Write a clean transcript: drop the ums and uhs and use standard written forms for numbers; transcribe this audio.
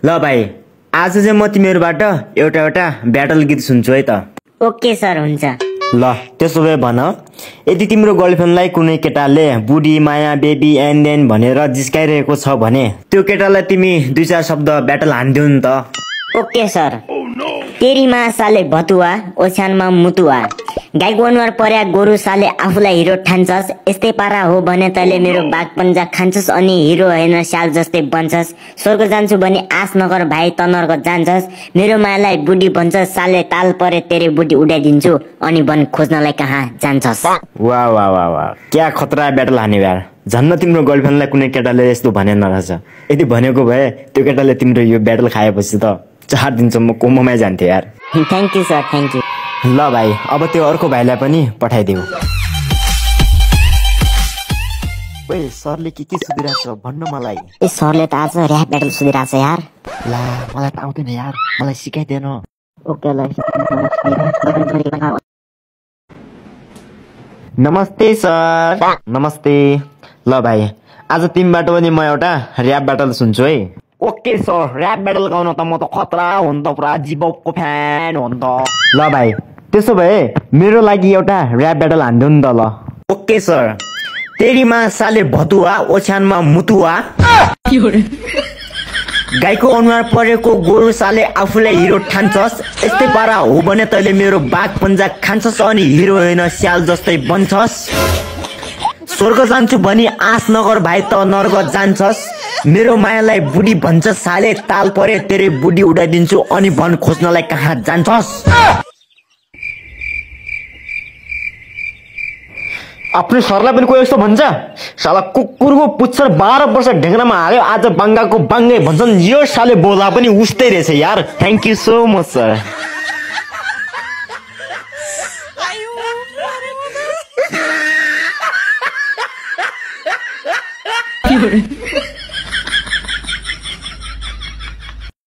ल भाइ आज चाहिँ म तिमीहरुबाट एउटा ब्याटल गीत सुन्छु है त। ओके सर हुन्छ। ल त्यसो भए भन, यदि तिम्रो गर्लफ्रेन्डलाई कुनै केटाले बुढी माया बेबी एन्ड देन भनेर जिस्काइरहेको छ भने त्यो केटालाई तिमी दुई चार शब्द ब्याटल हान्दियौ नि त। Okay sir. तेरी माँ साले भतुवा ओछ्यानमा मुतुवा, गाईको अनुहार पर्या गोरु साले आफूलाई हिरो ठान्छस्, यस्तै पारा हो भने तैले मेरो बाघ पन्जा खान्छस् अनि हिरो होइन स्याल जस्तै बन्छस्। स्वर्ग जान्छु भने आश नगर भाइ त नर्क जान्छस्, मेरो मायालाई बुढी भन्छस् साले ताल परे तेरे बुढी उडाइदिन्छु अनि वन खोज्नलाई कहाँ जान्छस्। वाह वाह वाह वाह, क्या खतरा ब्याटल हान्यो यार। झन्न तिम्रो गर्लफ्रेन्डलाई कुनै केटाले यस्तो भने नरहेछ। यदि भनेको भए त्यो केटाले तिम्रो यो ब्याटल खाएपछि त 4 दिनसम्म कोमामै जान्थ्यो यार। Thank you sir, thank you. ल भाइ अब त्यो अर्को भाइलाई पनि पठाइदेऊ। ओए सरले के सुधिरहेछ भन्न मलाई। ए सरले त आज र्याप ब्याटल सुधिरहेछ यार। ला मलाई त आउँदैन यार, मलाई सिकाइदेन। ओके ल। नमस्ते सर। नमस्ते। ल भाइ आज तिमीबाट पनि म एउटा र्याप ब्याटल सुन्छु है। ओके सर, र्याप ब्याटल गाउन त म त खतरा हो नि त, पुरा जिबको फ्यान हो नि त। ल भाइ त्यसो भए मेरो लागि एउटा र्याप ब्याटल हान्दियौ नि त ल। Okay sir. तेरी माँ साले भतुवा ओछ्यानमा मुतुवा, गाईको अनुहार परेको गोरु साले आफूलाई हिरो ठान्छस्, यस्तै पारा हो भने तैले मेरो बाघ पन्जा खान्छस् अनि हिरो होइन स्याल जस्तै बन्छस्। स्वर्ग जान्छु भनी आश नगर भाइ त नर्क जान्छस्, मेरो मायालाई बुढी भन्छस् साले ताल परे तेरे बुढी उडाइदिन्छु अनि वन खोज्नलाई कहाँ जान्छस्। आफ्नो सरलाई पनि कोही यस्तो भन्छ? साला कुकुरको पुच्छर 12 वर्ष ढेङ्ग्रामा हाल्यो आज बाङ्गाको बाङ्गै भन्छन्, यो साले बोला पनि उस्तै रहेछ यार। Thank you so much sir.